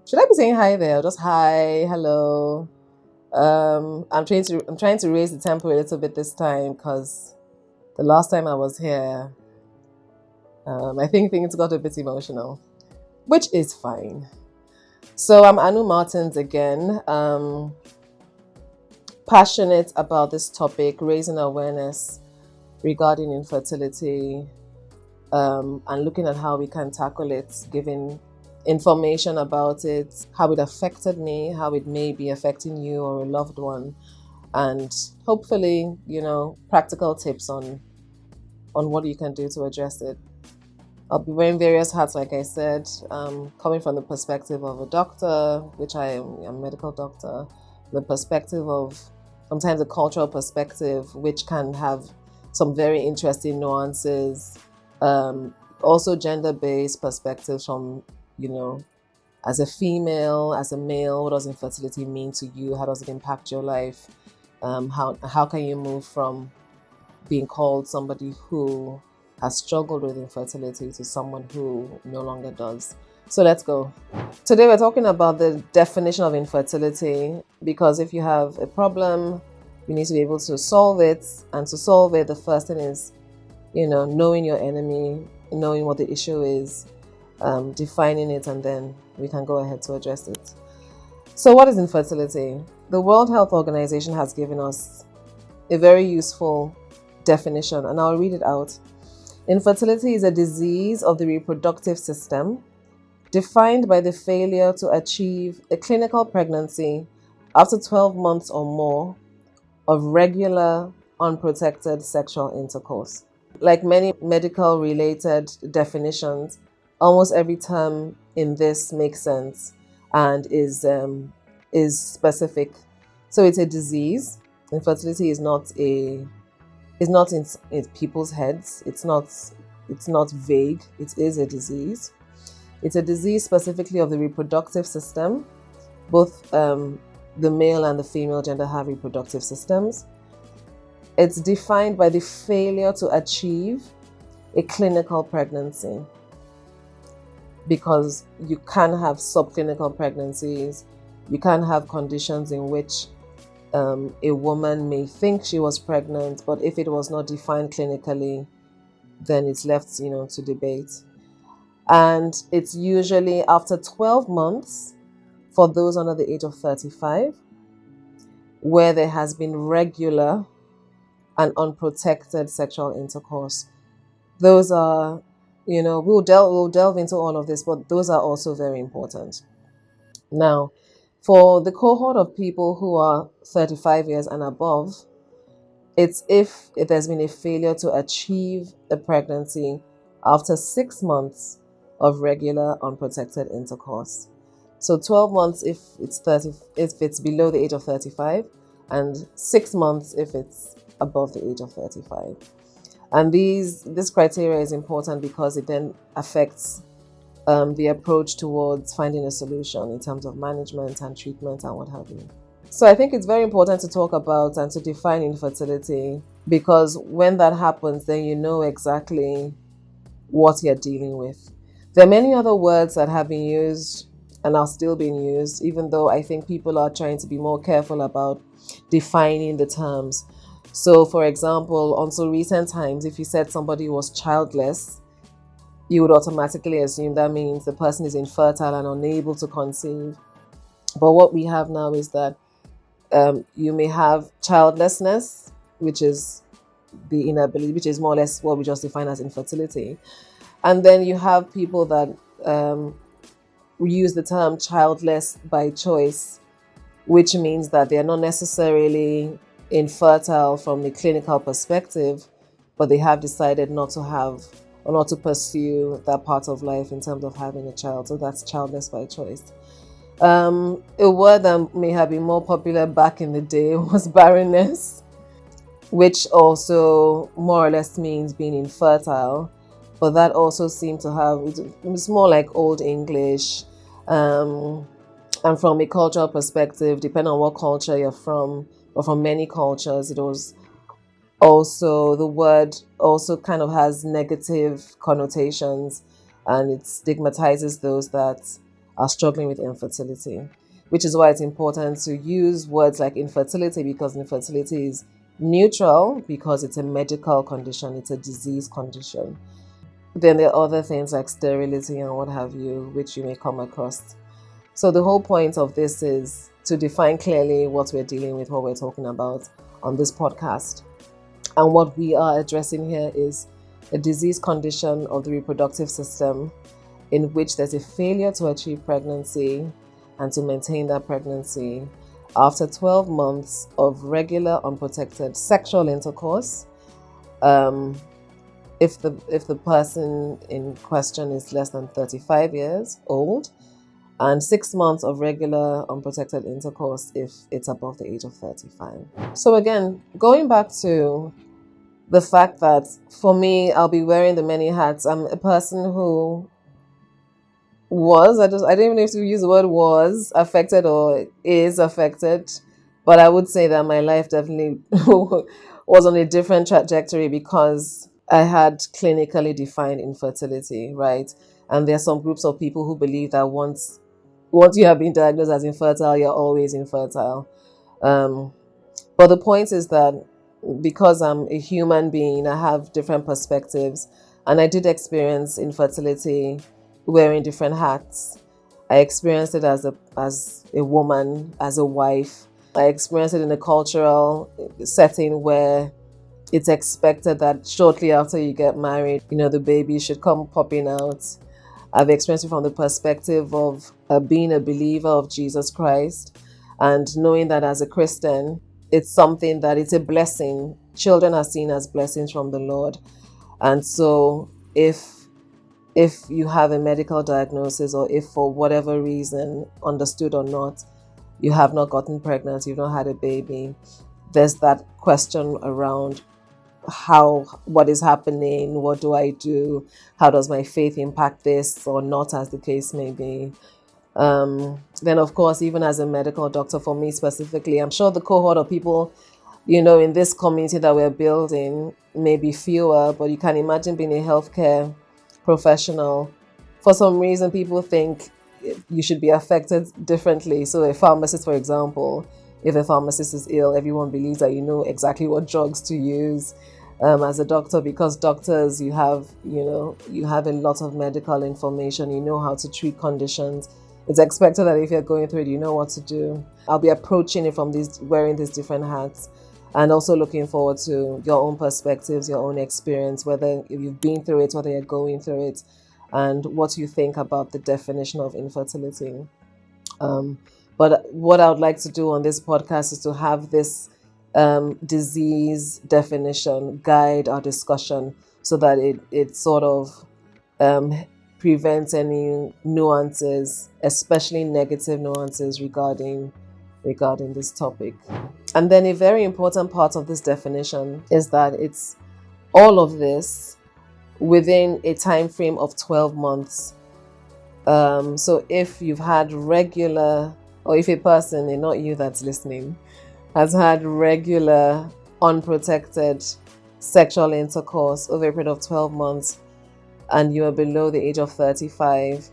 Should I be saying hi there? Or just hi, hello. I'm trying to raise the tempo a little bit this time because the last time I was here, I think things got a bit emotional, which is fine. So I'm Anu Martins again, passionate about this topic, raising awareness regarding infertility, and looking at how we can tackle it, giving information about it, how it affected me, how it may be affecting you or a loved one, and hopefully, practical tips on what you can do to address it. I'll be wearing various hats, like I said, coming from the perspective of a doctor, which I am a medical doctor, the perspective of sometimes a cultural perspective, which can have some very interesting nuances, also gender-based perspectives from, you know, as a female, as a male, what does infertility mean to you? How does it impact your life? How can you move from being called somebody who has struggled with infertility to someone who no longer does? So let's go. Today we're talking about the definition of infertility, because if you have a problem, you need to be able to solve it. And to solve it, the first thing is, knowing your enemy, knowing what the issue is, defining it, and then we can go ahead to address it. So what is infertility? The World Health Organization has given us a very useful definition, and I'll read it out. Infertility is a disease of the reproductive system defined by the failure to achieve a clinical pregnancy after 12 months or more of regular, unprotected sexual intercourse. Like many medical related definitions, almost every term in this makes sense and is specific. So it's a disease. Infertility is not in people's heads. It's not vague. It is a disease. It's a disease specifically of the reproductive system. Both the male and the female gender have reproductive systems. It's defined by the failure to achieve a clinical pregnancy, because you can have subclinical pregnancies. You can have conditions in which a woman may think she was pregnant, but if it was not defined clinically, then it's left, to debate. And it's usually after 12 months for those under the age of 35, where there has been regular and unprotected sexual intercourse. Those are, we'll delve into all of this, but those are also very important. Now, for the cohort of people who are 35 years and above, it's if there's been a failure to achieve a pregnancy after 6 months of regular unprotected intercourse. So 12 months if it's below the age of 35, and 6 months if it's above the age of 35. And this criteria is important because it then affects the approach towards finding a solution in terms of management and treatment and what have you. So I think it's very important to talk about and to define infertility, because when that happens, then you know exactly what you're dealing with. There are many other words that have been used and are still being used, even though I think people are trying to be more careful about defining the terms. So, for example, until recent times, if you said somebody was childless, you would automatically assume that means the person is infertile and unable to conceive. But what we have now is that you may have childlessness, which is the inability, which is more or less what we just define as infertility. And then you have people that use the term childless by choice, which means that they are not necessarily infertile from the clinical perspective, but they have decided not to have or not to pursue that part of life in terms of having a child. So that's childless by choice. A word that may have been more popular back in the day was barrenness, which also more or less means being infertile, but that also seemed to have, it's more like Old English. And from a cultural perspective, depending on what culture you're from, or from many cultures, it was also, the word also kind of has negative connotations, and it stigmatizes those that are struggling with infertility, which is why it's important to use words like infertility, because infertility is neutral, because it's a medical condition, it's a disease condition. Then there are other things like sterility and what have you, which you may come across. So the whole point of this is to define clearly what we're dealing with, what we're talking about on this podcast. And what we are addressing here is a disease condition of the reproductive system in which there's a failure to achieve pregnancy and to maintain that pregnancy after 12 months of regular unprotected sexual intercourse. If the person in question is less than 35 years old, and 6 months of regular unprotected intercourse if it's above the age of 35. So again, going back to the fact that for me, I'll be wearing the many hats. I'm a person who I don't even know if to use the word was affected or is affected, but I would say that my life definitely was on a different trajectory because I had clinically defined infertility, right? And there are some groups of people who believe that once you have been diagnosed as infertile, you're always infertile. But the point is that because I'm a human being, I have different perspectives, and I did experience infertility wearing different hats. I experienced it as a woman, as a wife. I experienced it in a cultural setting where it's expected that shortly after you get married, the baby should come popping out. I've experienced it from the perspective of being a believer of Jesus Christ and knowing that as a Christian, it's something that it's a blessing. Children are seen as blessings from the Lord. And so if you have a medical diagnosis, or if for whatever reason, understood or not, you have not gotten pregnant, you've not had a baby, there's that question around what is happening, what do I do, how does my faith impact this or not, as the case may be. Then of course, even as a medical doctor, for me specifically, I'm sure the cohort of people in this community that we're building may be fewer, but you can imagine being a healthcare professional. For some reason, people think you should be affected differently. So a pharmacist, for example, if a pharmacist is ill, everyone believes that you know exactly what drugs to use. As a doctor, because doctors, you have a lot of medical information, you know how to treat conditions. It's expected that if you're going through it, you know what to do. I'll be approaching it from wearing these different hats, and also looking forward to your own perspectives, your own experience, whether if you've been through it, whether you're going through it, and what you think about the definition of infertility. But what I would like to do on this podcast is to have this disease definition guide our discussion, so that it sort of prevents any nuances, especially negative nuances regarding this topic. And then a very important part of this definition is that it's all of this within a time frame of 12 months. So if you've had regular, or if a person, and not you that's listening, has had regular unprotected sexual intercourse over a period of 12 months, and you are below the age of 35,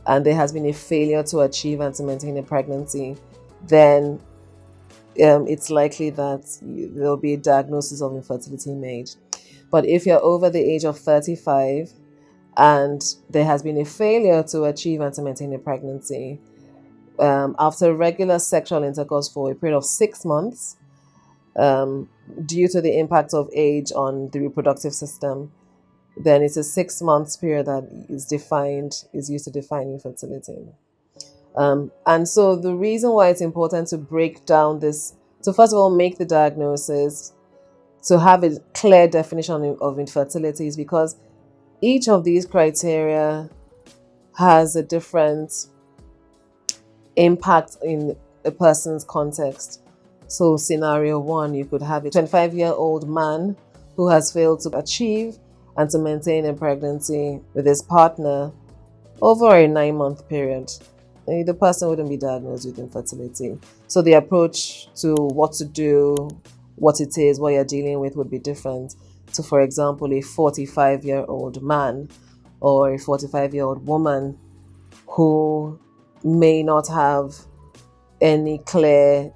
and there has been a failure to achieve and to maintain a pregnancy, then it's likely that there'll be a diagnosis of infertility made. But if you're over the age of 35 and there has been a failure to achieve and to maintain a pregnancy, after regular sexual intercourse for a period of 6 months, due to the impact of age on the reproductive system, then it's a 6 months period that is used to define infertility. And so the reason why it's important to break down this, to first of all make the diagnosis, to have a clear definition of infertility, is because each of these criteria has a different impact in a person's context. So scenario 1, you could have a 25-year-old man who has failed to achieve and to maintain a pregnancy with his partner over a 9-month period. The person wouldn't be diagnosed with infertility. So the approach to what to do, what it is, what you're dealing with would be different. So for example, a 45-year-old man or a 45-year-old woman who may not have any clear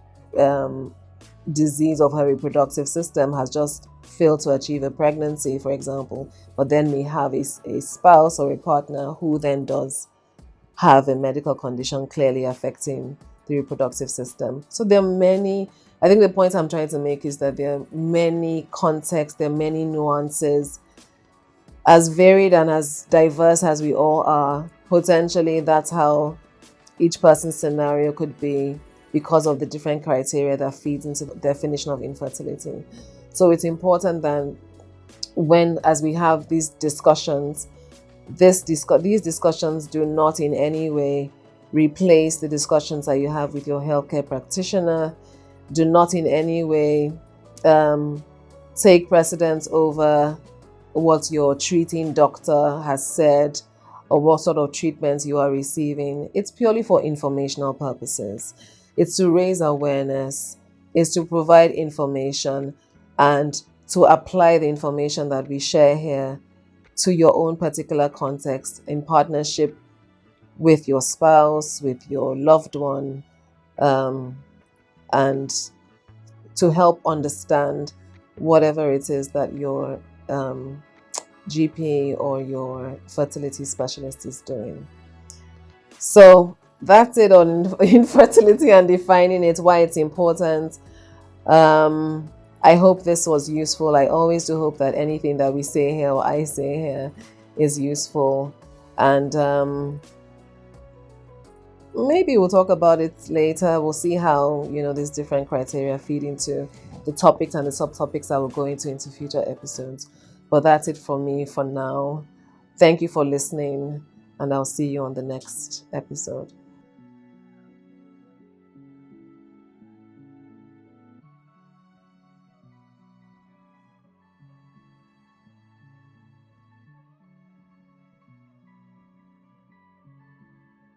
disease of her reproductive system, has just failed to achieve a pregnancy, for example, but then may have a spouse or a partner who then does have a medical condition clearly affecting the reproductive system. So there are many, I think the point I'm trying to make is that there are many contexts, there are many nuances. As varied and as diverse as we all are, potentially that's how each person's scenario could be, because of the different criteria that feeds into the definition of infertility. So it's important that as we have these discussions, these discussions do not in any way replace the discussions that you have with your healthcare practitioner, do not in any way take precedence over what your treating doctor has said or what sort of treatments you are receiving. It's purely for informational purposes. It's to raise awareness, it's to provide information, and to apply the information that we share here to your own particular context in partnership with your spouse, with your loved one, and to help understand whatever it is that your GP or your fertility specialist is doing. So that's it on infertility and defining it, why it's important. I hope this was useful. I always do hope that anything that we say here or I say here is useful. And maybe we'll talk about it later. We'll see how, these different criteria feed into the topics and the subtopics that we'll go into future episodes. But that's it for me for now. Thank you for listening, and I'll see you on the next episode.